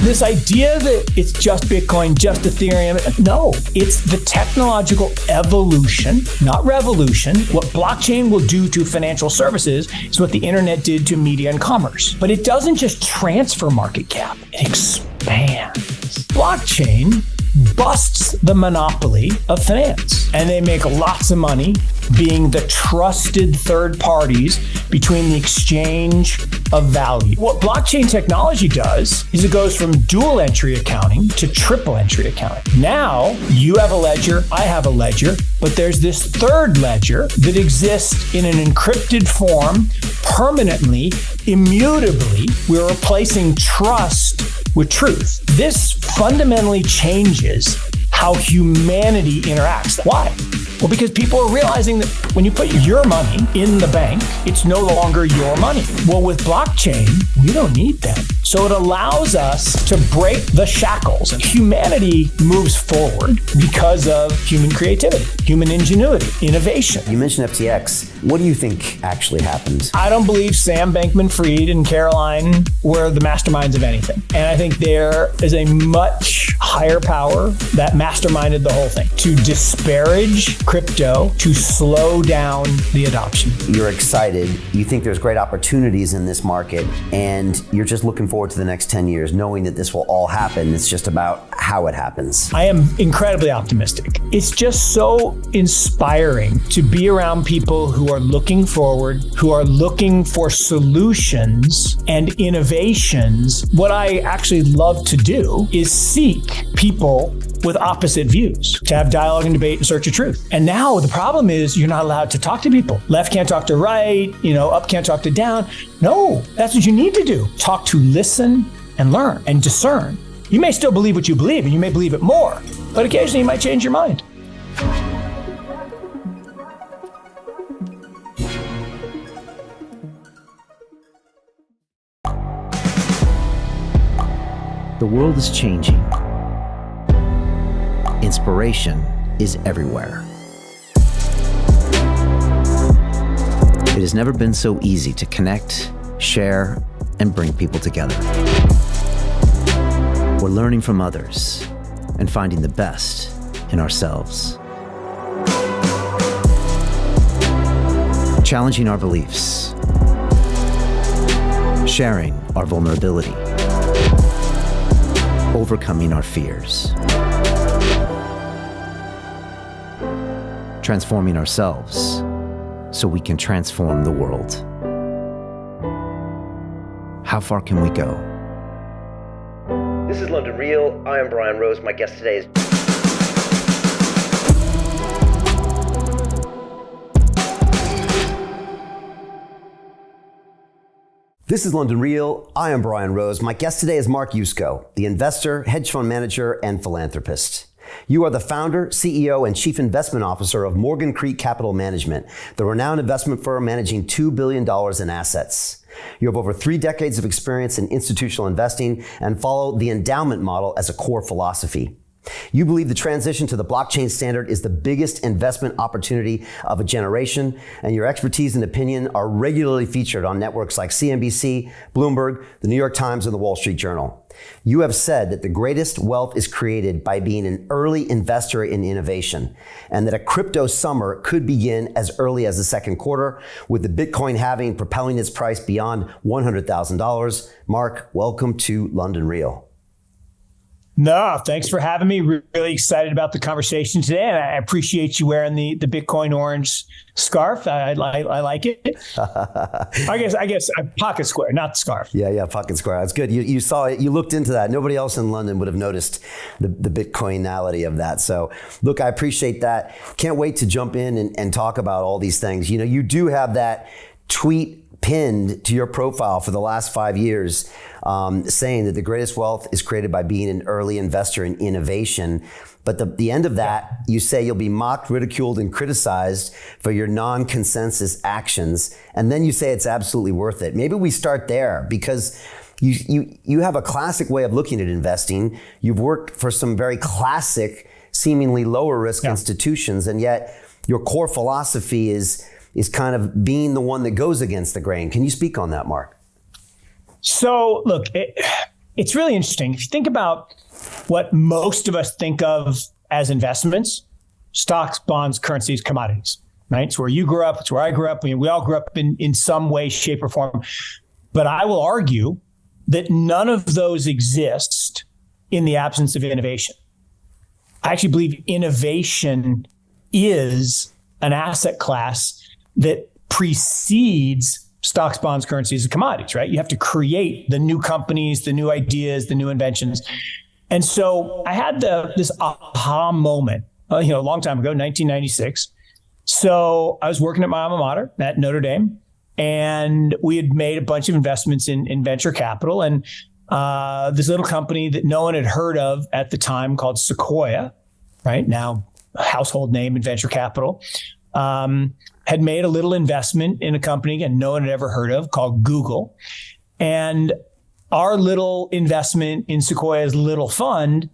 This idea that it's just Bitcoin, just Ethereum, no, it's the technological evolution, not revolution. What blockchain will do to financial services is what the internet did to media and commerce. But it doesn't just transfer market cap, it expands. Blockchain busts the monopoly of finance, and they make lots of money being the trusted third parties between the exchange of value. What blockchain technology does is it goes from dual entry accounting to triple entry accounting. Now you have a ledger, I have a ledger, but there's this third ledger that exists in an encrypted form permanently, immutably. We're replacing trust with truth. This fundamentally changes how humanity interacts. Why? Well, because people are realizing that when you put your money in the bank, it's no longer your money. Well, with blockchain, we don't need them. So it allows us to break the shackles. Humanity moves forward because of human creativity, human ingenuity, innovation. You mentioned FTX. What do you think actually happened? I don't believe Sam Bankman-Fried and Caroline were the masterminds of anything. And I think there is a much higher power that masterminded the whole thing to disparage crypto, to slow down the adoption. You're excited. You think there's great opportunities in this market, and you're just looking forward to the next 10 years, knowing that this will all happen. It's just about how it happens. I am incredibly optimistic. It's just so inspiring to be around people who are looking forward, who are looking for solutions and innovations. What I actually love to do is seek people with opposite views, to have dialogue and debate in search of truth. And now the problem is you're not allowed to talk to people. Left can't talk to right, up can't talk to down. No, that's what you need to do. Talk to listen and learn and discern. You may still believe what you believe, and you may believe it more, but occasionally you might change your mind. The world is changing. Inspiration is everywhere. It has never been so easy to connect, share, and bring people together. We're learning from others and finding the best in ourselves. Challenging our beliefs. Sharing our vulnerability. Overcoming our fears. Transforming ourselves so we can transform the world. How far can we go? This is London Real. I am Brian Rose. My guest today is... This is London Real. I am Brian Rose. My guest today is Mark Yusko, the investor, hedge fund manager, and philanthropist. You are the founder, CEO, and chief investment officer of Morgan Creek Capital Management, the renowned investment firm managing $2 billion in assets. You have over 3 decades of experience in institutional investing and follow the endowment model as a core philosophy. You believe the transition to the blockchain standard is the biggest investment opportunity of a generation, and your expertise and opinion are regularly featured on networks like CNBC, Bloomberg, the New York Times, and the Wall Street Journal. You have said that the greatest wealth is created by being an early investor in innovation, and that a crypto summer could begin as early as the second quarter, with the Bitcoin halving propelling its price beyond $100,000. Mark, welcome to London Real. No, thanks for having me. Really excited about the conversation today, and I appreciate you wearing the Bitcoin orange scarf. I like it. I guess a pocket square, not the scarf. Yeah, pocket square. That's good. You saw it. You looked into that. Nobody else in London would have noticed the Bitcoinality of that. So, look, I appreciate that. Can't wait to jump in and talk about all these things. You do have that tweet pinned to your profile for the last 5 years, saying that the greatest wealth is created by being an early investor in innovation. But the end of that, you say you'll be mocked, ridiculed, and criticized for your non-consensus actions. And then you say it's absolutely worth it. Maybe we start there, because you have a classic way of looking at investing. You've worked for some very classic, seemingly lower risk institutions, and yet your core philosophy is kind of being the one that goes against the grain. Can you speak on that, Mark? So look, it's really interesting. If you think about what most of us think of as investments, stocks, bonds, currencies, commodities, right? It's where you grew up. It's where I grew up. We all grew up in some way, shape, or form. But I will argue that none of those exist in the absence of innovation. I actually believe innovation is an asset class that precedes stocks, bonds, currencies, and commodities, right? You have to create the new companies, the new ideas, the new inventions. And so I had this aha moment, a long time ago, 1996. So I was working at my alma mater at Notre Dame, and we had made a bunch of investments in venture capital. And this little company that no one had heard of at the time called Sequoia, right? Now a household name in venture capital, had made a little investment in a company again no one had ever heard of called Google. And our little investment in Sequoia's little fund,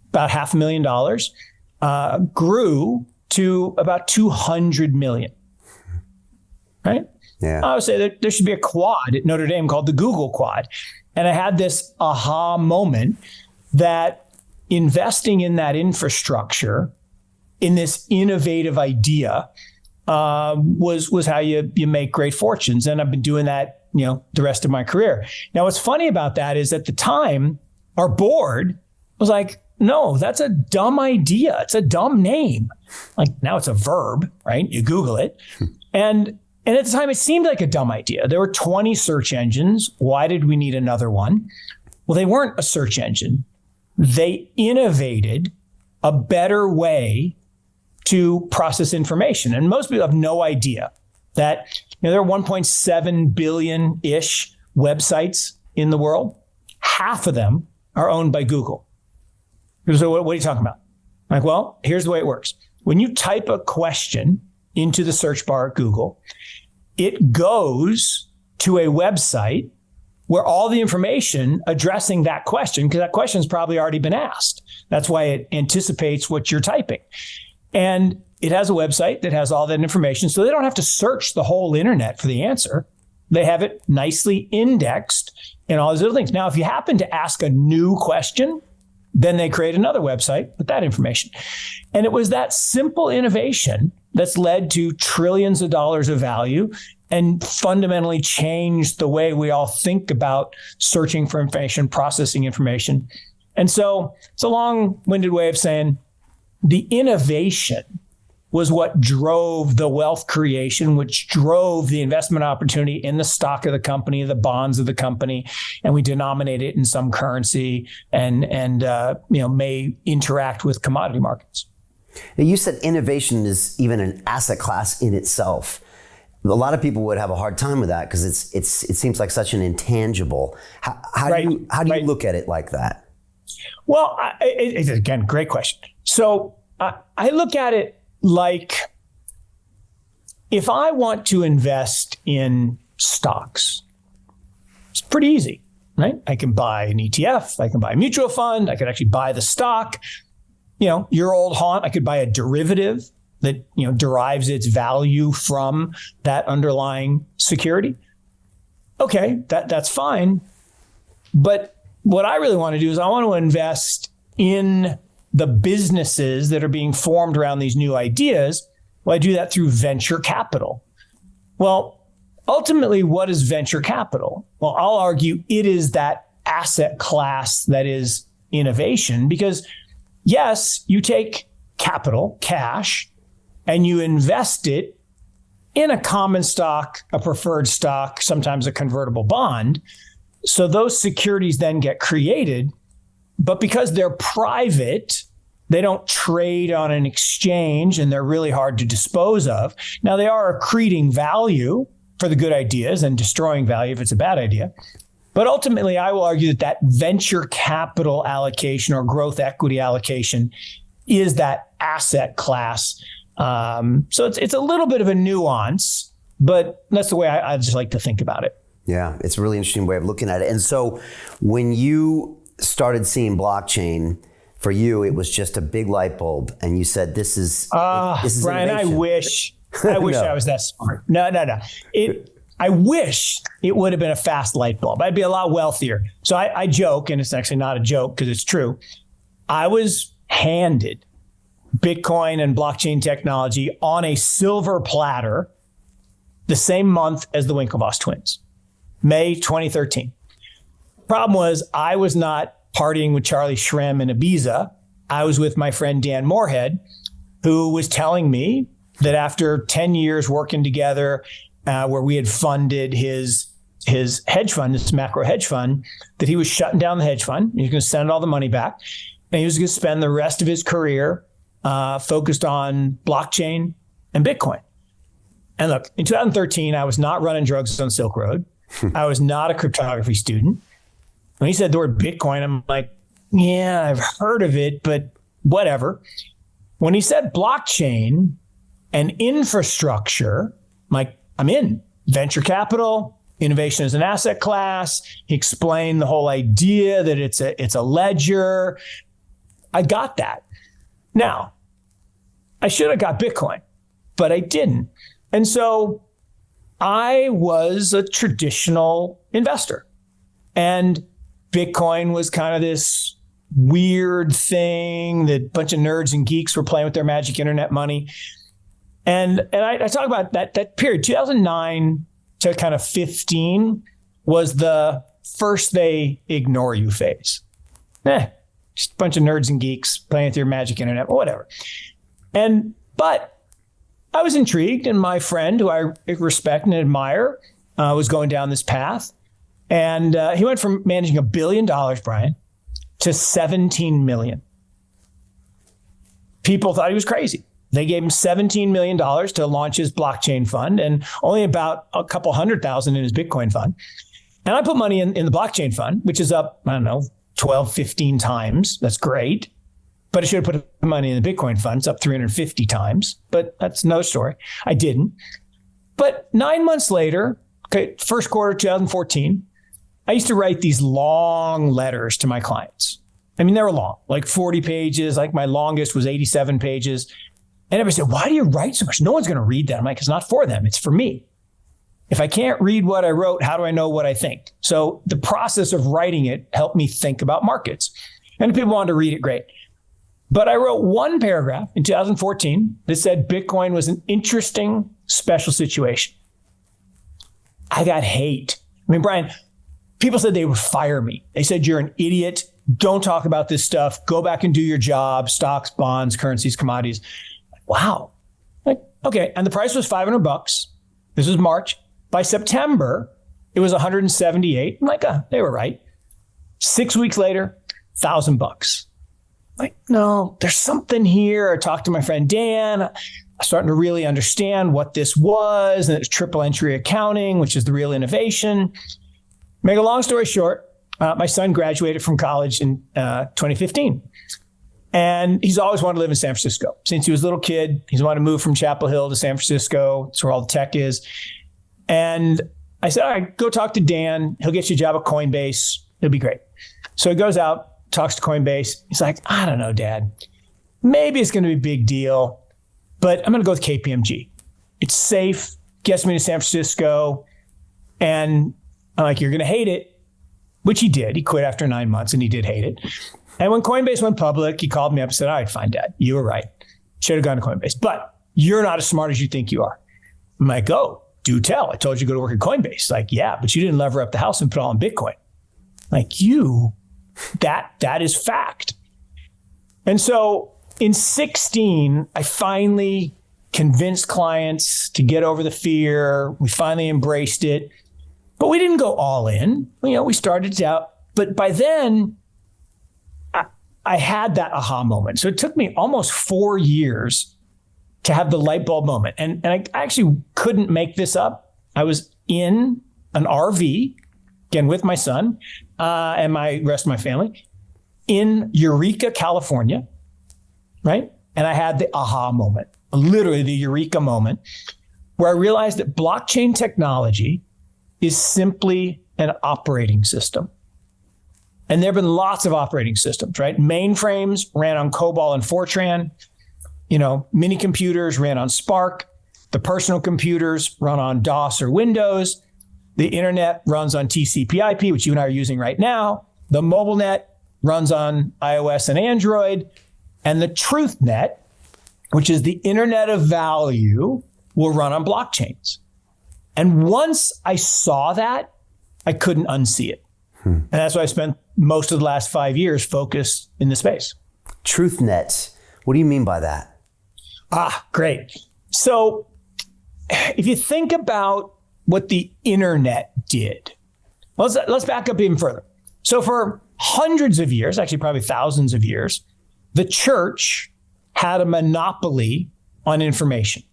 about $500,000, grew to about 200 million, right? Yeah. I would say that there should be a quad at Notre Dame called the Google Quad. And I had this aha moment that investing in that infrastructure, in this innovative idea, was how you make great fortunes. And I've been doing that, the rest of my career. Now, what's funny about that is at the time, our board was like, no, that's a dumb idea. It's a dumb name. Like now it's a verb, right? You Google it. And at the time, it seemed like a dumb idea. There were 20 search engines. Why did we need another one? Well, they weren't a search engine. They innovated a better way to process information. And most people have no idea that there are 1.7 billion-ish websites in the world. Half of them are owned by Google. So what are you talking about? Like, well, here's the way it works. When you type a question into the search bar at Google, it goes to a website where all the information addressing that question, because that question's probably already been asked. That's why it anticipates what you're typing. And it has a website that has all that information. So they don't have to search the whole internet for the answer. They have it nicely indexed and all these other things. Now, if you happen to ask a new question, then they create another website with that information. And it was that simple innovation that's led to trillions of dollars of value and fundamentally changed the way we all think about searching for information, processing information. And so it's a long-winded way of saying the innovation was what drove the wealth creation, which drove the investment opportunity in the stock of the company, the bonds of the company, and we denominate it in some currency and may interact with commodity markets. Now, you said innovation is even an asset class in itself. A lot of people would have a hard time with that because it seems like such an intangible. How do you look at it like that? Well, it's again, great question. So I look at it like if I want to invest in stocks, it's pretty easy, right? I can buy an ETF, I can buy a mutual fund, I could actually buy the stock. Your old haunt, I could buy a derivative that derives its value from that underlying security. Okay, that's fine. But what I really want to do is I want to invest in the businesses that are being formed around these new ideas. Well, I do that through venture capital. Well, ultimately, what is venture capital? Well, I'll argue it is that asset class that is innovation because, yes, you take capital, cash, and you invest it in a common stock, a preferred stock, sometimes a convertible bond. So those securities then get created. But because they're private, they don't trade on an exchange and they're really hard to dispose of. Now, they are accreting value for the good ideas and destroying value if it's a bad idea. But ultimately, I will argue that venture capital allocation or growth equity allocation is that asset class. So it's a little bit of a nuance, but that's the way I just like to think about it. Yeah, it's a really interesting way of looking at it. And so when you started seeing blockchain, for you, it was just a big light bulb, and you said, "This is Brian, innovation." I wish I was that smart. No. I wish it would have been a fast light bulb. I'd be a lot wealthier. So I joke, and it's actually not a joke because it's true. I was handed Bitcoin and blockchain technology on a silver platter the same month as the Winklevoss twins, May 2013. Problem was, I was not partying with Charlie Shrem in Ibiza. I was with my friend Dan Moorhead, who was telling me that after 10 years working together, where we had funded his hedge fund, this macro hedge fund, that he was shutting down the hedge fund. He was going to send all the money back. And he was going to spend the rest of his career focused on blockchain and Bitcoin. And look, in 2013, I was not running drugs on Silk Road. I was not a cryptography student. When he said the word Bitcoin, I'm like, yeah, I've heard of it, but whatever. When he said blockchain and infrastructure, I'm like, I'm in. Venture capital, innovation as an asset class. He explained the whole idea that it's a ledger. I got that. Now, I should have got Bitcoin, but I didn't. And so I was a traditional investor. And Bitcoin was kind of this weird thing that a bunch of nerds and geeks were playing with their magic internet money. And I talk about that period, 2009 to kind of 15 was the first they ignore you phase. Just a bunch of nerds and geeks playing with your magic internet, whatever. But I was intrigued, and my friend, who I respect and admire, was going down this path. And he went from managing $1 billion, Brian, to 17 million. People thought he was crazy. They gave him $17 million to launch his blockchain fund and only about a couple $100,000 in his Bitcoin fund. And I put money in the blockchain fund, which is up, 12, 15 times. That's great. But I should have put money in the Bitcoin fund. It's up 350 times, but that's another story. I didn't. But 9 months later, first quarter 2014, I used to write these long letters to my clients. I mean, they were long, like 40 pages. Like my longest was 87 pages. And everybody said, why do you write so much? No one's going to read that. I'm like, it's not for them. It's for me. If I can't read what I wrote, how do I know what I think? So the process of writing it helped me think about markets. And if people wanted to read it, great. But I wrote one paragraph in 2014 that said Bitcoin was an interesting special situation. I got hate. I mean, Brian, people said they would fire me. They said, you're an idiot. Don't talk about this stuff. Go back and do your job. Stocks, bonds, currencies, commodities. Wow. Like, okay. And the price was $500. This was March. By September, it was 178. I'm like, they were right. 6 weeks later, $1,000. Like, no, there's something here. I talked to my friend Dan. I'm starting to really understand what this was. And it's triple entry accounting, which is the real innovation. Make a long story short, my son graduated from college in 2015. And he's always wanted to live in San Francisco. Since he was a little kid, he's wanted to move from Chapel Hill to San Francisco. That's where all the tech is. And I said, all right, go talk to Dan. He'll get you a job at Coinbase. It'll be great. So he goes out, talks to Coinbase. He's like, I don't know, Dad. Maybe it's going to be a big deal, but I'm going to go with KPMG. It's safe, gets me to San Francisco. And I'm like, you're going to hate it, which he did. He quit after 9 months and he did hate it. And when Coinbase went public, he called me up and said, all right, fine, Dad, you were right. Should have gone to Coinbase, but you're not as smart as you think you are. I'm like, oh, do tell. I told you to go to work at Coinbase. Like, yeah, but you didn't lever up the house and put it all in Bitcoin. Like that is fact. And so in 16, I finally convinced clients to get over the fear. We finally embraced it, but we didn't go all in. We started out, but by then I had that aha moment. So it took me almost 4 years to have the light bulb moment. And I actually couldn't make this up. I was in an RV, again, with my son and my rest of my family in Eureka, California, right? And I had the aha moment, literally the Eureka moment, where I realized that blockchain technology is simply an operating system. And there have been lots of operating systems, right? Mainframes ran on COBOL and Fortran. Mini computers ran on Spark. The personal computers run on DOS or Windows. The internet runs on TCP/IP, which you and I are using right now. The mobile net runs on iOS and Android. And the truth net, which is the internet of value, will run on blockchains. And once I saw that, I couldn't unsee it. And that's why I spent most of the last 5 years focused in the space. Truth net. What do you mean by that? Great. So if you think about what the internet did, let's back up even further. So for hundreds of years, actually probably thousands of years, the church had a monopoly on information,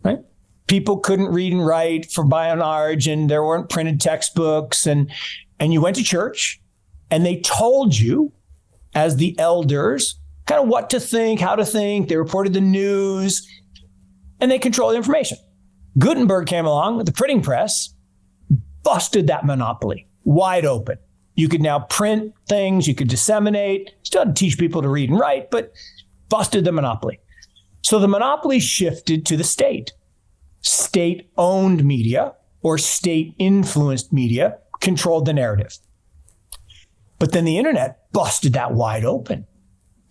right? People couldn't read and write by and large, and there weren't printed textbooks. And you went to church, and they told you, as the elders, kind of what to think, how to think. They reported the news, and they controlled the information. Gutenberg came along with the printing press, busted that monopoly wide open. You could now print things, you could disseminate, still had to teach people to read and write, but busted the monopoly. So the monopoly shifted to the state. State-owned media or state-influenced media controlled the narrative. But then the internet busted that wide open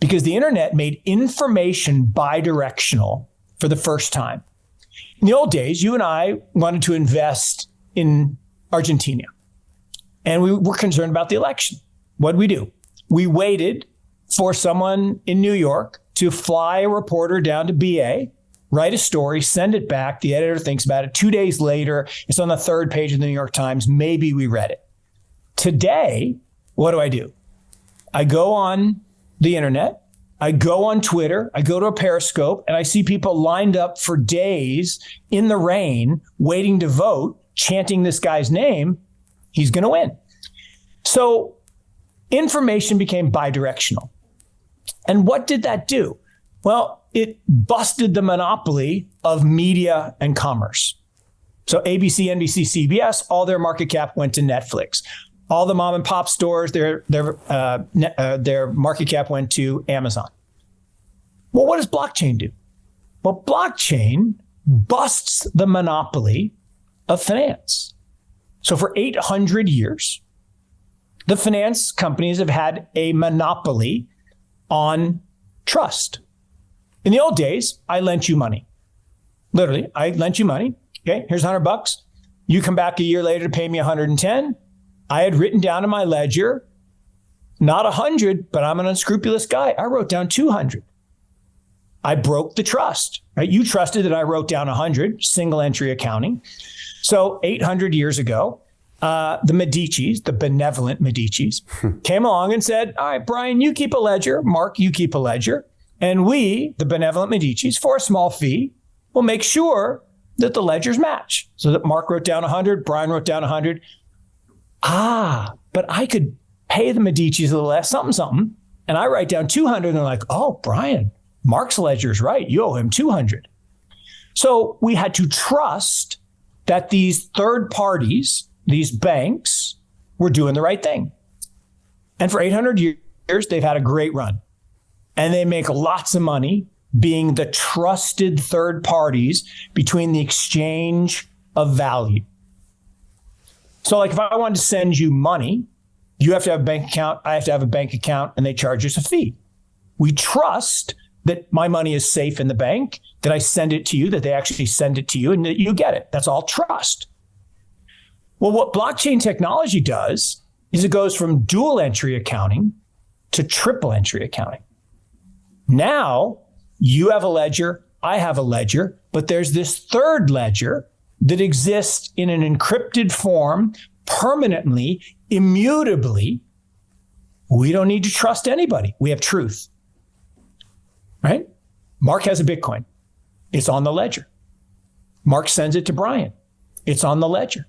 because the internet made information bidirectional for the first time. In the old days, you and I wanted to invest in Argentina, and we were concerned about the election. What did we do? We waited for someone in New York to fly a reporter down to BA, write a story, send it back. The editor thinks about it. 2 days later, it's on the third page of the New York Times. Maybe we read it. Today, what do? I go on the internet. I go on Twitter. I go to a Periscope, and I see people lined up for days in the rain, waiting to vote, chanting this guy's name. He's going to win. So information became bidirectional. And what did that do? Well, it busted the monopoly of media and commerce. So ABC, NBC, CBS, all their market cap went to Netflix. All the mom and pop stores, their market cap went to Amazon. Well, what does blockchain do? Well, blockchain busts the monopoly of finance. So for 800 years, the finance companies have had a monopoly on trust. In the old days, I lent you money. Literally, I lent you money. Okay, here's $100. You come back a year later to pay me 110. I had written down in my ledger, not 100, but I'm an unscrupulous guy. I wrote down 200. I broke the trust, right? You trusted that I wrote down 100, single entry accounting. So 800 years ago, the Medicis, the benevolent Medicis, came along and said, all right, Brian, you keep a ledger. Mark, you keep a ledger. And we, the benevolent Medicis, for a small fee, will make sure that the ledgers match. So that Mark wrote down 100, Brian wrote down 100. But I could pay the Medicis a little less, something. And I write down 200, and they're like, oh, Brian, Mark's ledger is right. You owe him 200. So we had to trust that these third parties, these banks, were doing the right thing. And for 800 years, they've had a great run. And they make lots of money being the trusted third parties between the exchange of value. So like if I wanted to send you money, you have to have a bank account, I have to have a bank account, and they charge us a fee. We trust that my money is safe in the bank, that I send it to you, that they actually send it to you, and that you get it. That's all trust. Well, what blockchain technology does is it goes from dual entry accounting to triple entry accounting. Now you have a ledger, I have a ledger, but there's this third ledger that exists in an encrypted form, permanently, immutably. We don't need to trust anybody. We have truth, right? Mark has a Bitcoin. It's on the ledger. Mark sends it to Brian. It's on the ledger.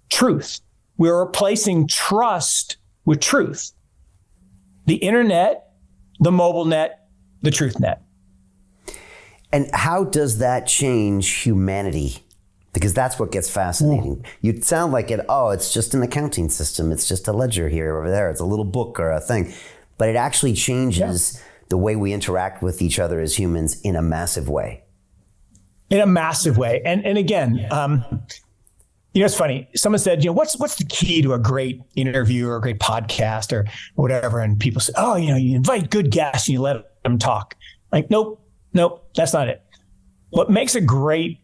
Truth. We're replacing trust with truth. The internet, the mobile net, the truth net. And how does that change humanity? Because that's what gets fascinating. You'd sound like it's just an accounting system. It's just a ledger here or over there. It's a little book or a thing. But it actually changes the way we interact with each other as humans in a massive way. In a massive way. And again, It's funny. Someone said, what's the key to a great interview or a great podcast or whatever? And people say, oh, you invite good guests and you let them talk. Like, nope, that's not it. What makes a great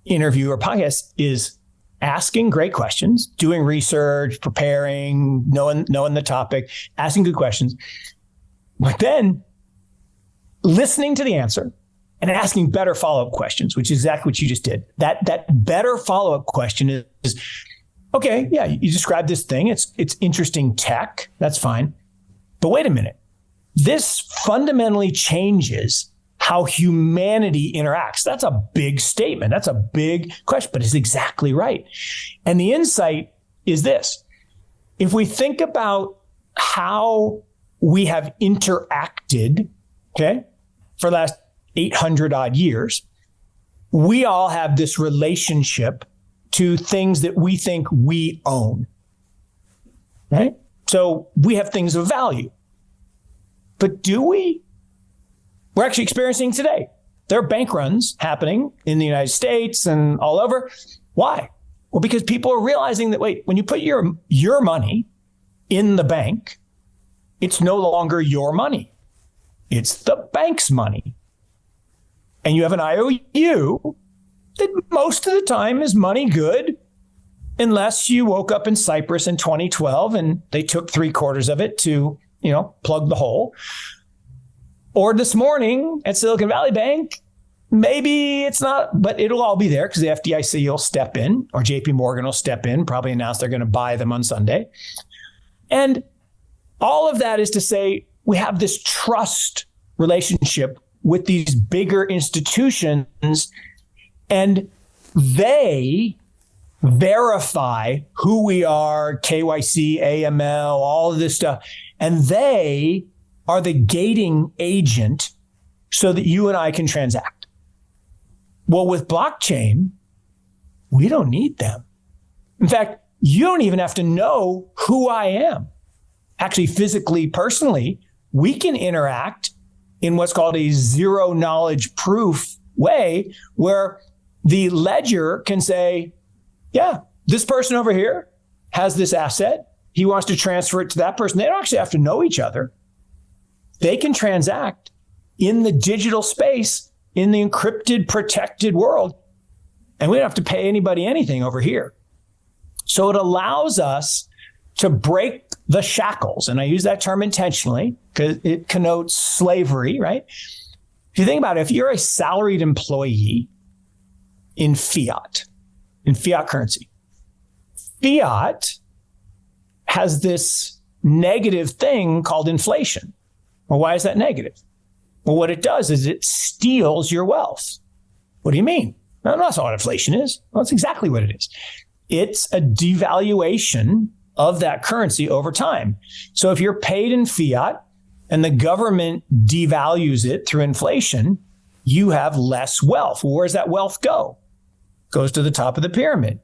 interview or podcast is asking great questions, doing research, preparing, knowing the topic, asking good questions, but then listening to the answer and asking better follow-up questions, which is exactly what you just did. That better follow-up question is, okay, yeah, you described this thing. It's interesting tech. That's fine. But wait a minute. This fundamentally changes how humanity interacts. That's a big statement. That's a big question, but it's exactly right. And the insight is this. If we think about how we have interacted, okay, for the last 800 odd years, we all have this relationship to things that we think we own, right? So we have things of value. But do we? We're actually experiencing today. There are bank runs happening in the United States and all over. Why? Well, because people are realizing that, wait, when you put your money in the bank, it's no longer your money. It's the bank's money. And you have an IOU that most of the time is money good, unless you woke up in Cyprus in 2012 and they took 3/4 of it to, plug the hole. Or this morning at Silicon Valley Bank, maybe it's not, but it'll all be there because the FDIC will step in or JP Morgan will step in, probably announce they're going to buy them on Sunday. And all of that is to say we have this trust relationship with these bigger institutions, and they verify who we are, KYC, AML, all of this stuff. And they are the gating agent so that you and I can transact. Well, with blockchain, we don't need them. In fact, you don't even have to know who I am. Actually, physically, personally, we can interact in what's called a zero knowledge proof way, where the ledger can say, yeah, this person over here has this asset. He wants to transfer it to that person. They don't actually have to know each other. They can transact in the digital space, in the encrypted, protected world. And we don't have to pay anybody anything over here. So it allows us to break the shackles. And I use that term intentionally because it connotes slavery, right? If you think about it, if you're a salaried employee in fiat currency, fiat has this negative thing called inflation. Well, why is that negative? Well, what it does is it steals your wealth. What do you mean? No, that's not what inflation is. Well, that's exactly what it is. It's a devaluation of that currency over time. So if you're paid in fiat and the government devalues it through inflation, you have less wealth. Well, where does that wealth go? It goes to the top of the pyramid.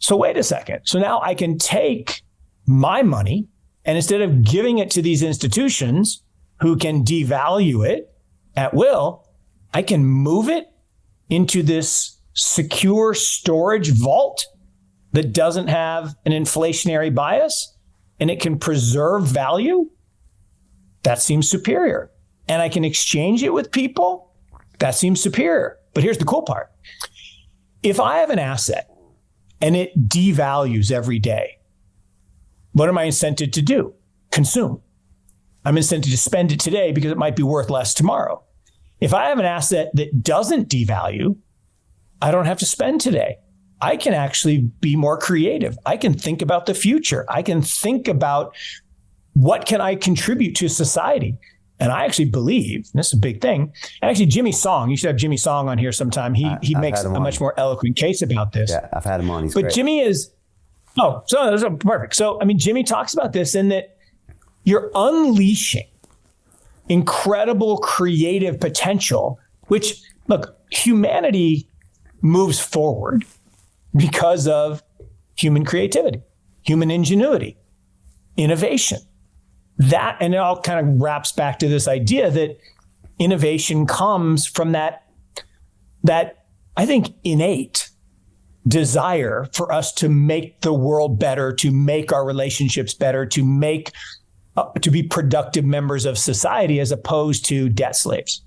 So wait a second. So now I can take my money and instead of giving it to these institutions who can devalue it at will, I can move it into this secure storage vault that doesn't have an inflationary bias and it can preserve value. That seems superior. And I can exchange it with people. That seems superior. But here's the cool part. If I have an asset and it devalues every day, what am I incented to do? Consume. I'm incented to spend it today because it might be worth less tomorrow. If I have an asset that doesn't devalue, I don't have to spend today. I can actually be more creative. I can think about the future. I can think about what can I contribute to society. And I actually believe, and this is a big thing, and actually Jimmy Song, you should have Jimmy Song on here sometime. He makes a much more eloquent case about this. Yeah, I've had him on. He's but great. Jimmy is, so perfect. So, I mean, Jimmy talks about this in that you're unleashing incredible creative potential, which, look, humanity moves forward because of human creativity, human ingenuity, innovation. That, and it all kind of wraps back to this idea that innovation comes from that I think innate desire for us to make the world better, to make our relationships better, to be productive members of society as opposed to debt slaves.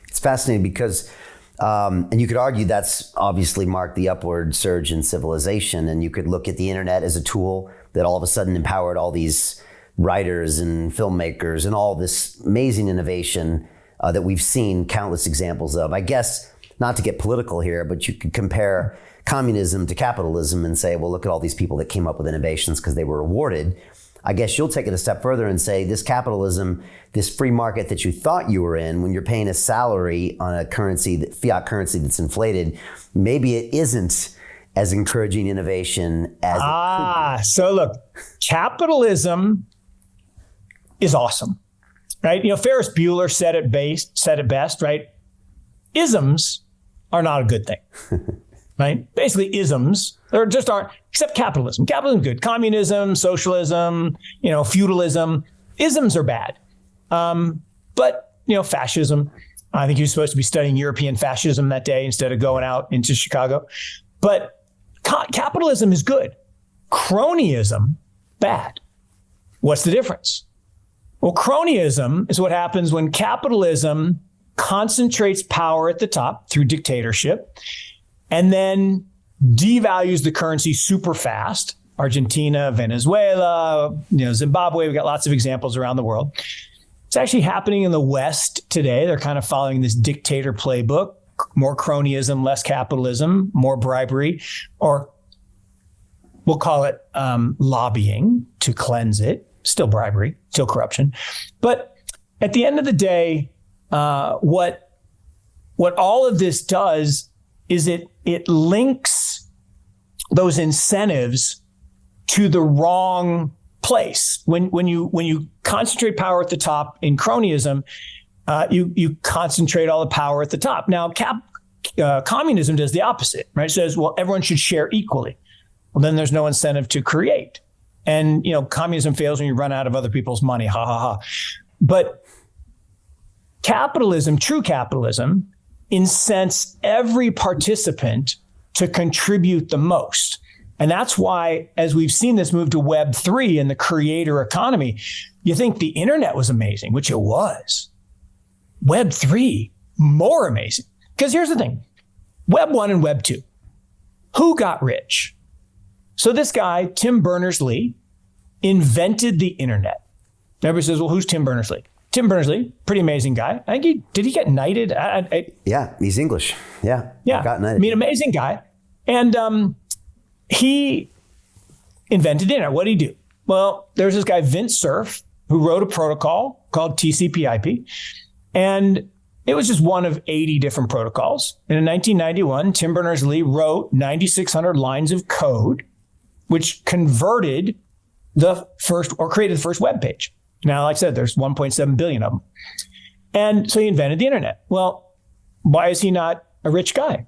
It's fascinating because, and you could argue that's obviously marked the upward surge in civilization. And you could look at the internet as a tool that all of a sudden empowered all these writers and filmmakers and all this amazing innovation that we've seen countless examples of. I guess, not to get political here, but you could compare communism to capitalism and say, well, look at all these people that came up with innovations because they were rewarded. I guess you'll take it a step further and say this capitalism, this free market that you thought you were in, when you're paying a salary on a currency, fiat currency that's inflated, maybe it isn't as encouraging innovation as it could be. So look, capitalism is awesome, right? Ferris Bueller said it best, right? Isms are not a good thing, right? Basically isms, there just aren't, except capitalism. Capitalism is good. Communism, socialism, feudalism, isms are bad. But fascism, I think he was supposed to be studying European fascism that day instead of going out into Chicago. But capitalism is good. Cronyism, bad. What's the difference? Well, cronyism is what happens when capitalism concentrates power at the top through dictatorship and then devalues the currency super fast. Argentina, Venezuela, Zimbabwe, we've got lots of examples around the world. It's actually happening in the West today. They're kind of following this dictator playbook, more cronyism, less capitalism, more bribery, or we'll call it lobbying to cleanse it. Still bribery, still corruption. But at the end of the day, what all of this does is it links those incentives to the wrong place. When you concentrate power at the top in cronyism, you concentrate all the power at the top. Now, communism does the opposite, right? It says, well, everyone should share equally. Well, then there's no incentive to create. And, communism fails when you run out of other people's money. Ha, ha, ha. But capitalism, true capitalism, incents every participant to contribute the most. And that's why, as we've seen this move to Web3 and the creator economy, you think the internet was amazing, which it was. Web3, more amazing. Because here's the thing, Web 1 and Web 2, who got rich? So this guy, Tim Berners-Lee, invented the internet. Everybody says, well, who's Tim Berners-Lee? Tim Berners-Lee, pretty amazing guy. I think did he get knighted? Yeah, he's English. Yeah. Got knighted. I mean, amazing guy. And he invented the internet. What did he do? Well, there's this guy, Vint Cerf, who wrote a protocol called TCP/IP. And it was just one of 80 different protocols. And in 1991, Tim Berners-Lee wrote 9,600 lines of code, which converted created the first web page. Now, like I said, there's 1.7 billion of them. And so he invented the internet. Well, why is he not a rich guy?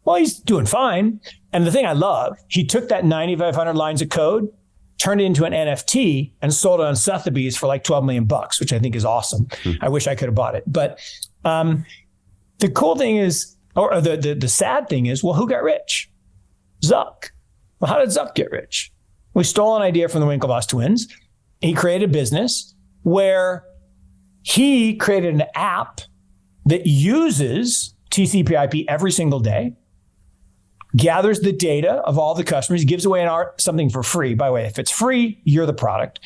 Well, he's doing fine. And the thing I love, he took that 9,500 lines of code, turned it into an NFT and sold it on Sotheby's for like $12 million, which I think is awesome. I wish I could have bought it. But the cool thing is, or the sad thing is, well, who got rich? Zuck. Well, how did Zuck get rich? We stole an idea from the Winklevoss twins. He created a business where he created an app that uses TCP/IP every single day, gathers the data of all the customers, gives away something for free. By the way, if it's free, you're the product.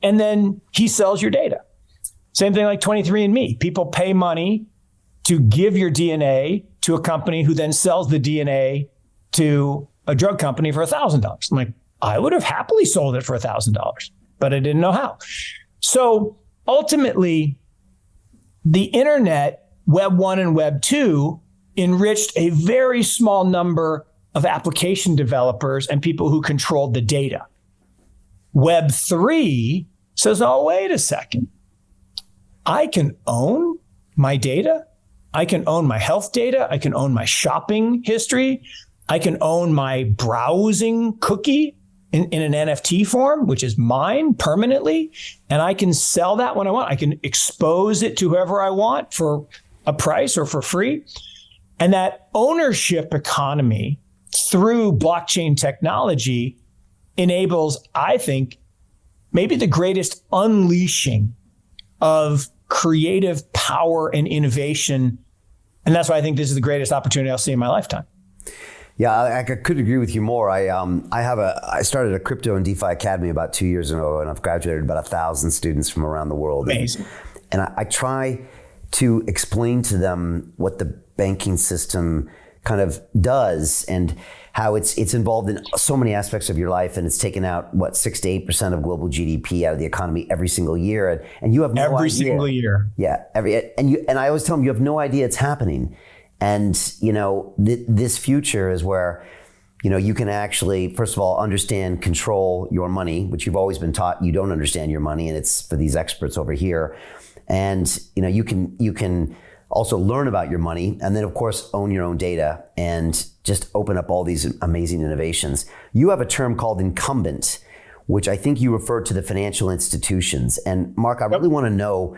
And then he sells your data. Same thing like 23andMe. People pay money to give your DNA to a company who then sells the DNA to a drug company for $1,000. I'm like, I would have happily sold it for $1,000, but I didn't know how. So ultimately, the internet, Web 1 and Web 2, enriched a very small number of application developers and people who controlled the data. Web 3 says, oh, wait a second. I can own my data. I can own my health data. I can own my shopping history. I can own my browsing cookie in an NFT form, which is mine permanently. And I can sell that when I want. I can expose it to whoever I want for a price or for free. And that ownership economy through blockchain technology enables, I think, maybe the greatest unleashing of creative power and innovation. And that's why I think this is the greatest opportunity I'll see in my lifetime. Yeah, I could agree with you more. I started a Crypto and DeFi Academy about 2 years ago, and I've graduated about 1,000 students from around the world. Amazing. And I try to explain to them what the banking system kind of does and how it's involved in so many aspects of your life, and it's taken out 6 to 8% of global GDP out of the economy every single year, and you have no idea. Every single year. Yeah, and I always tell them you have no idea it's happening, and this future is where you can actually, first of all, understand, control your money, which you've always been taught you don't understand your money, and it's for these experts over here, and you can also learn about your money, and then of course own your own data and just open up all these amazing innovations. You have a term called incumbent, which I think you refer to the financial institutions. And Mark, I really want to know,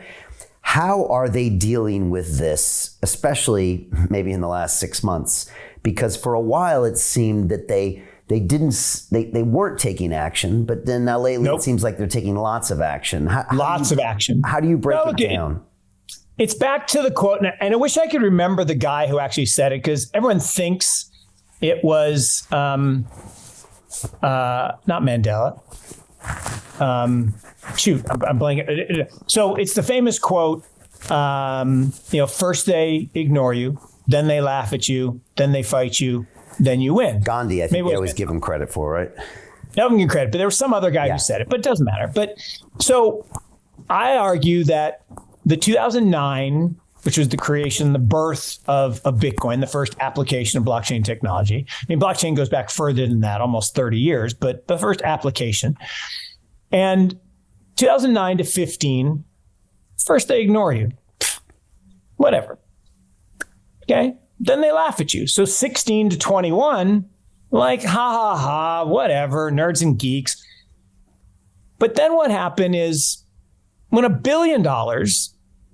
how are they dealing with this, especially maybe in the last 6 months? Because for a while it seemed that they weren't taking action, but then now lately it seems like they're taking lots of action. Lots of action. How do you break it down? It's back to the quote, and I wish I could remember the guy who actually said it, because everyone thinks it was not Mandela. I'm blanking. So it's the famous quote. First they ignore you, then they laugh at you, then they fight you, then you win. Gandhi, I think they always give him credit for, right? No one can credit, but there was some other guy who said it, but it doesn't matter. But so I argue that the 2009, which was the creation, the birth of Bitcoin, the first application of blockchain technology. I mean, blockchain goes back further than that, almost 30 years, but the first application. And 2009 to 15, first they ignore you. Whatever. Okay? Then they laugh at you. So 16 to 21, like, ha, ha, ha, whatever, nerds and geeks. But then what happened is when $1 billion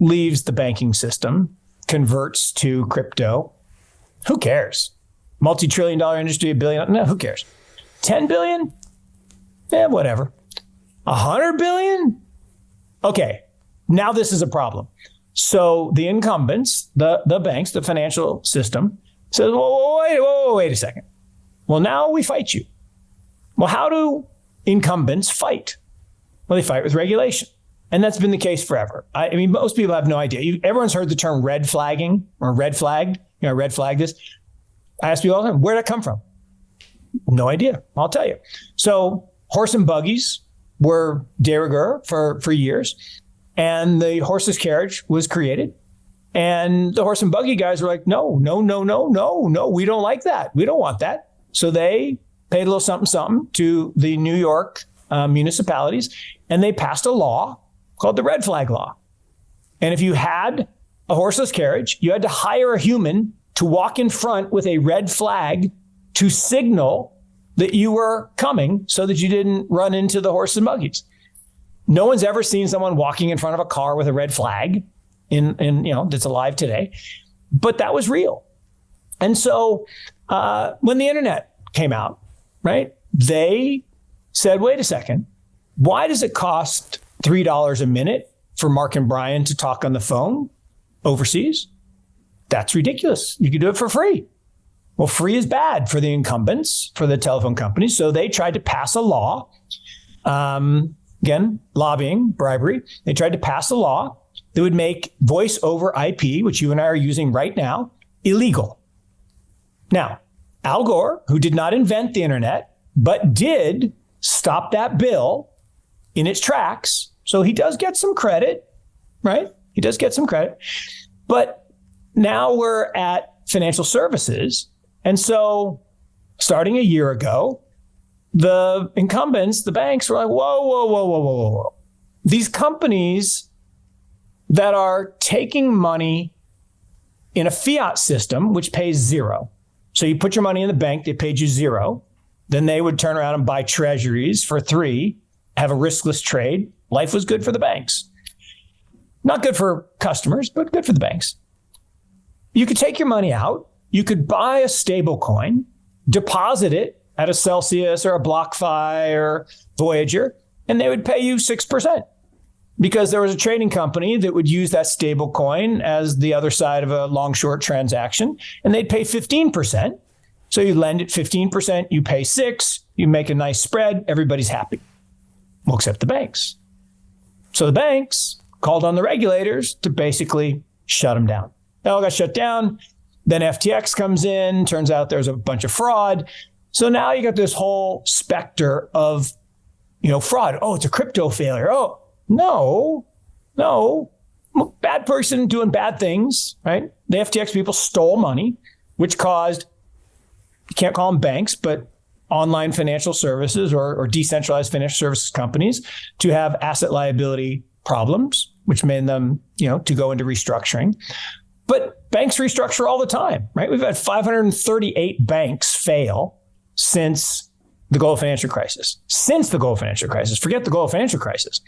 leaves the banking system, converts to crypto, who cares? Multi-trillion-dollar industry, $1 billion, no, who cares? 10 billion? Yeah, whatever. 100 billion? Okay, now this is a problem. So the incumbents, the banks, the financial system says, wait a second. Well, now we fight you. Well, how do incumbents fight? Well, they fight with regulation. And that's been the case forever. I mean, most people have no idea. Everyone's heard the term red flagging or red flagged. Red flag this. I ask people all the time, where'd that come from? No idea. I'll tell you. So horse and buggies were de rigueur for years. And the horseless carriage was created. And the horse and buggy guys were like, no, we don't like that. We don't want that. So they paid a little something to the New York municipalities, and they passed a law called the red flag law. And if you had a horseless carriage, you had to hire a human to walk in front with a red flag to signal that you were coming so that you didn't run into the horses and buggies. No one's ever seen someone walking in front of a car with a red flag in that's alive today, but that was real. And so when the internet came out, right, they said, wait a second, why does it cost $3 a minute for Mark and Brian to talk on the phone overseas? That's ridiculous. You could do it for free. Well, free is bad for the incumbents, for the telephone companies. So they tried to pass a law. Again, lobbying, bribery. They tried to pass a law that would make voice over IP, which you and I are using right now, illegal. Now, Al Gore, who did not invent the internet, but did stop that bill in its tracks. So he does get some credit, right? He does get some credit. But now we're at financial services. And so starting a year ago, the incumbents, the banks were like, whoa. These companies that are taking money in a fiat system, which pays zero. So you put your money in the bank, they paid you zero. Then they would turn around and buy treasuries for 3, have a riskless trade. Life was good for the banks. Not good for customers, but good for the banks. You could take your money out. You could buy a stable coin, deposit it at a Celsius or a BlockFi or Voyager, and they would pay you 6%. Because there was a trading company that would use that stable coin as the other side of a long-short transaction, and they'd pay 15%. So you lend it 15%, you pay 6%, you make a nice spread, everybody's happy. Well, except the banks. So the banks called on the regulators to basically shut them down. They all got shut down. Then FTX comes in, turns out there's a bunch of fraud. So now you got this whole specter of, fraud. Oh, it's a crypto failure. Oh, no. Bad person doing bad things, right? The FTX people stole money, which caused, you can't call them banks, but online financial services or decentralized financial services companies to have asset liability problems, which made them, to go into restructuring. But banks restructure all the time, right? We've had 538 banks fail since the global financial crisis. Forget the global financial crisis.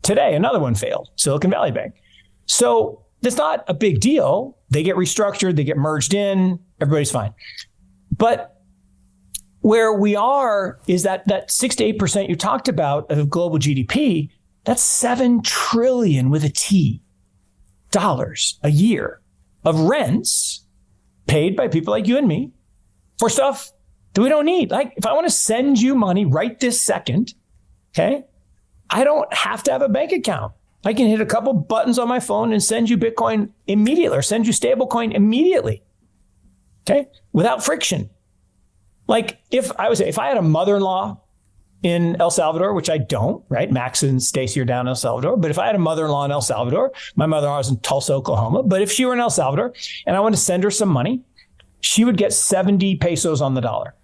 Today, another one failed, Silicon Valley Bank. So it's not a big deal. They get restructured, they get merged in, everybody's fine. But where we are is that 6 to 8% you talked about of global GDP, that's $7 trillion with a T dollars a year of rents paid by people like you and me for stuff that we don't need. Like if I want to send you money right this second, okay, I don't have to have a bank account. I can hit a couple buttons on my phone and send you Bitcoin immediately or send you stablecoin immediately, okay, without friction. Like if I had a mother-in-law in El Salvador, which I don't, right? Max and Stacy are down in El Salvador. But if I had a mother-in-law in El Salvador, my mother-in-law was in Tulsa, Oklahoma. But if she were in El Salvador and I wanted to send her some money, she would get 70 pesos on the dollar.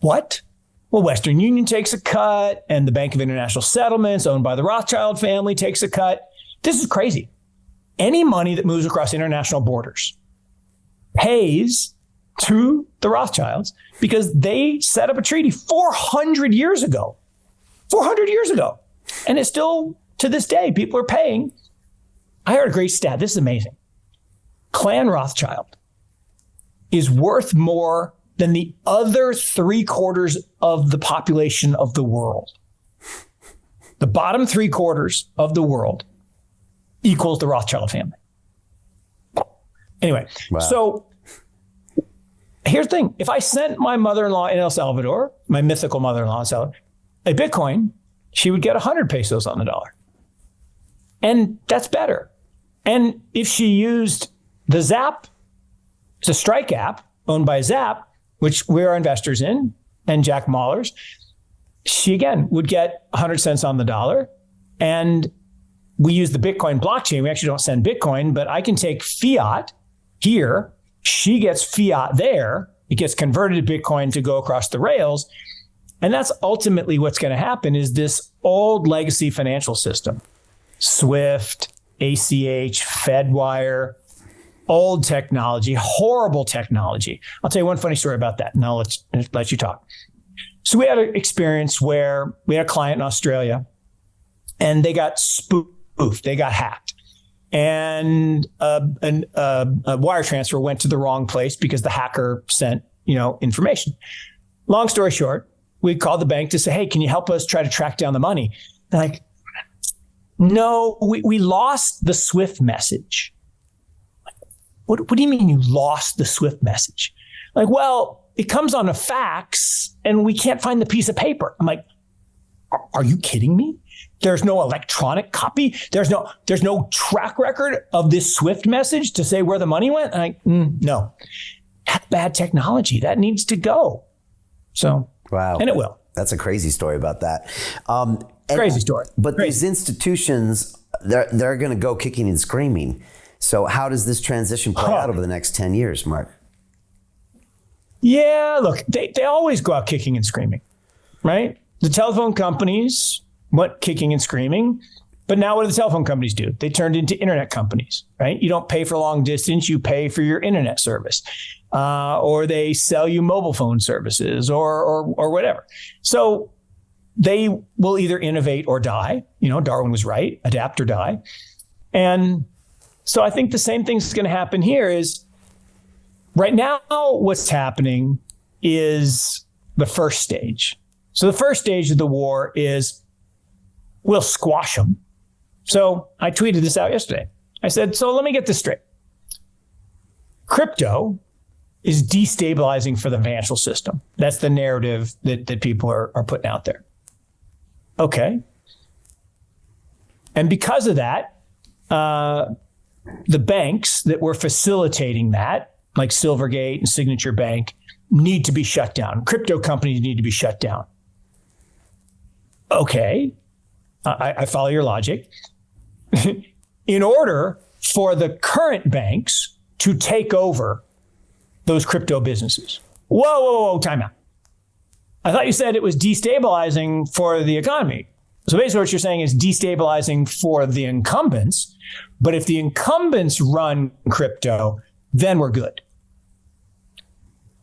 What? Well, Western Union takes a cut and the Bank of International Settlements owned by the Rothschild family takes a cut. This is crazy. Any money that moves across international borders pays to the Rothschilds because they set up a treaty 400 years ago. 400 years ago. And it's still, to this day, people are paying. I heard a great stat. This is amazing. Clan Rothschild is worth more than the other 3/4 of the population of the world. The bottom 3/4 of the world equals the Rothschild family. Anyway, wow. So here's the thing. If I sent my mother-in-law in El Salvador, my mythical mother-in-law in El Salvador, a Bitcoin, she would get 100 pesos on the dollar. And that's better. And if she used the Zap, it's a Strike app owned by Zap, which we are investors in, and Jack Mallers, she again would get 100 cents on the dollar. And we use the Bitcoin blockchain. We actually don't send Bitcoin, but I can take fiat here. She gets fiat there. It gets converted to Bitcoin to go across the rails. And that's ultimately what's going to happen is this old legacy financial system, SWIFT, ACH, FedWire, old technology, horrible technology. I'll tell you one funny story about that, and I'll let you talk. So we had an experience where we had a client in Australia, and they got spoofed. They got hacked. And a wire transfer went to the wrong place because the hacker sent, information. Long story short, we called the bank to say, hey, can you help us try to track down the money? They're like, no, we lost the SWIFT message. What do you mean you lost the SWIFT message? Like, well, it comes on a fax and we can't find the piece of paper. I'm like, are you kidding me? There's no electronic copy. There's no track record of this SWIFT message to say where the money went. I'm like, no, that's bad technology. That needs to go. So, wow. And it will. That's a crazy story about that. Crazy story. But these institutions, they're going to go kicking and screaming. So how does this transition play out over the next 10 years, Mark? Yeah, look, they always go out kicking and screaming, right? The telephone companies went kicking and screaming, but now what do the telephone companies do? They turned into internet companies, right? You don't pay for long distance, you pay for your internet service, or they sell you mobile phone services or whatever. So they will either innovate or die. Darwin was right, adapt or die. And so I think the same thing's going to happen here is Right now, what's happening is the first stage. So the first stage of the war is we'll squash them. So I tweeted this out yesterday. I said, so let me get this straight. Crypto is destabilizing for the financial system. That's the narrative that people are putting out there. Okay. And because of that, the banks that were facilitating that, like Silvergate and Signature Bank, need to be shut down. Crypto companies need to be shut down. Okay. I follow your logic. In order for the current banks to take over those crypto businesses. Whoa, time out. I thought you said it was destabilizing for the economy. So basically what you're saying is destabilizing for the incumbents. But if the incumbents run crypto, then we're good.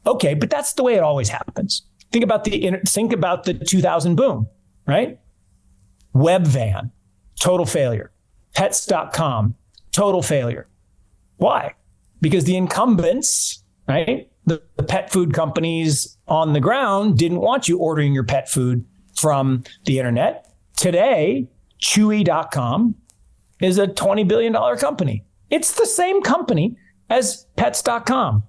Okay, but that's the way it always happens. Think about the 2000 boom, right? Webvan, total failure. Pets.com, total failure. Why? Because the incumbents, right? The pet food companies on the ground didn't want you ordering your pet food from the internet. Today, Chewy.com is a $20 billion company. It's the same company as Pets.com.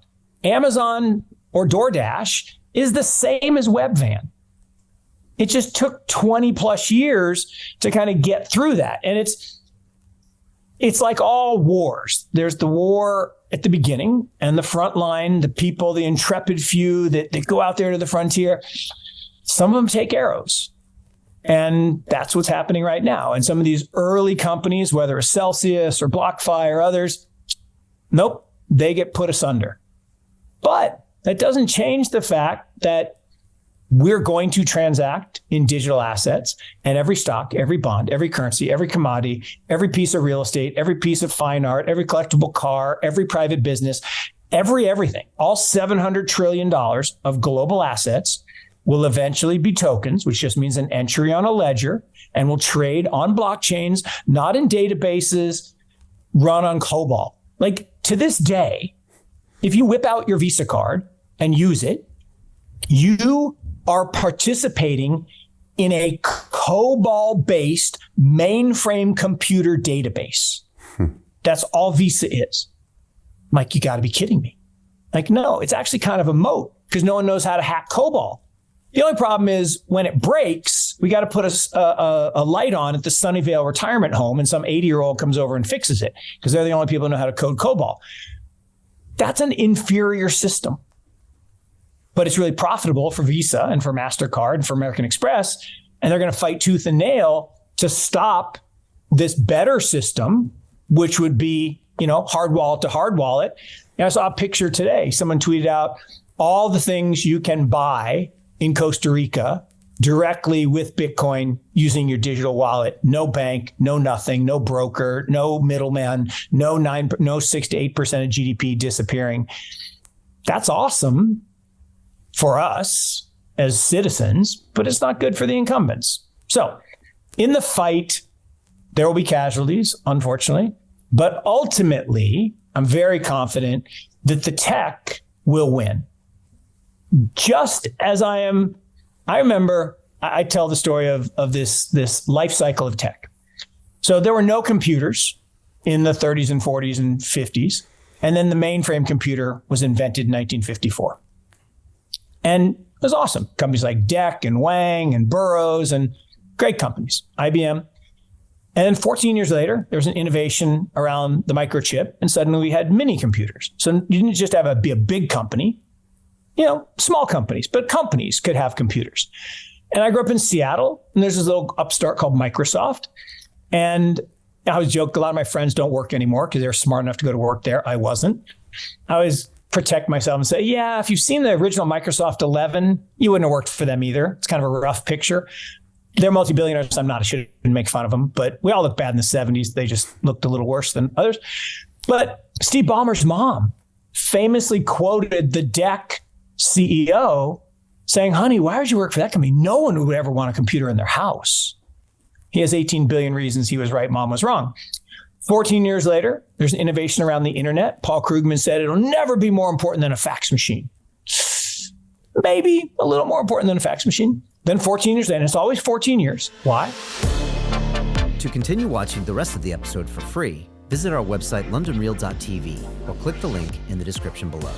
Amazon or DoorDash is the same as Webvan. It just took 20 plus years to kind of get through that. And it's like all wars. There's the war at the beginning and the front line, the people, the intrepid few that go out there to the frontier. Some of them take arrows. And that's what's happening right now. And some of these early companies, whether it's Celsius or BlockFi or others, nope, they get put asunder. But that doesn't change the fact that we're going to transact in digital assets, and every stock, every bond, every currency, every commodity, every piece of real estate, every piece of fine art, every collectible car, every private business, everything, all $700 trillion of global assets will eventually be tokens, which just means an entry on a ledger, and will trade on blockchains, not in databases run on COBOL. Like to this day, if you whip out your Visa card and use it, you are participating in a COBOL-based mainframe computer database. That's all Visa is. Mike, you got to be kidding me. Like, no, it's actually kind of a moat because no one knows how to hack COBOL. The only problem is when it breaks, we got to put a light on at the Sunnyvale retirement home and some 80-year-old comes over and fixes it because they're the only people who know how to code COBOL. That's an inferior system. But it's really profitable for Visa and for MasterCard and for American Express. And they're going to fight tooth and nail to stop this better system, which would be, hard wallet to hard wallet. And I saw a picture today. Someone tweeted out all the things you can buy in Costa Rica directly with Bitcoin using your digital wallet. No bank, no nothing, no broker, no middleman, no 6 to 8% of GDP disappearing. That's awesome for us as citizens, but it's not good for the incumbents. So in the fight, there will be casualties, unfortunately, but ultimately, I'm very confident that the tech will win. Just as I remember, I tell the story of this life cycle of tech. So there were no computers in the 30s and 40s and 50s. And then the mainframe computer was invented in 1954. And it was awesome. Companies like DEC and Wang and Burroughs and great companies, IBM. And then 14 years later, there was an innovation around the microchip, and suddenly we had mini computers. So you didn't just have be a big company, small companies, but companies could have computers. And I grew up in Seattle, and there's this little upstart called Microsoft. And I always joke, a lot of my friends don't work anymore because they're smart enough to go to work there. I wasn't. I always protect myself and say, yeah, if you've seen the original Microsoft 11, you wouldn't have worked for them either. It's kind of a rough picture. They're multi-billionaires. I shouldn't make fun of them, but we all look bad in the 70s. They just looked a little worse than others. But Steve Ballmer's mom famously quoted the DEC CEO saying, honey, why would you work for that company? No one would ever want a computer in their house. He has 18 billion reasons he was right, mom was wrong. 14 years later, there's innovation around the internet. Paul Krugman said it'll never be more important than a fax machine. Maybe a little more important than a fax machine. Then 14 years later, and it's always 14 years. Why? To continue watching the rest of the episode for free, visit our website londonreal.tv or click the link in the description below.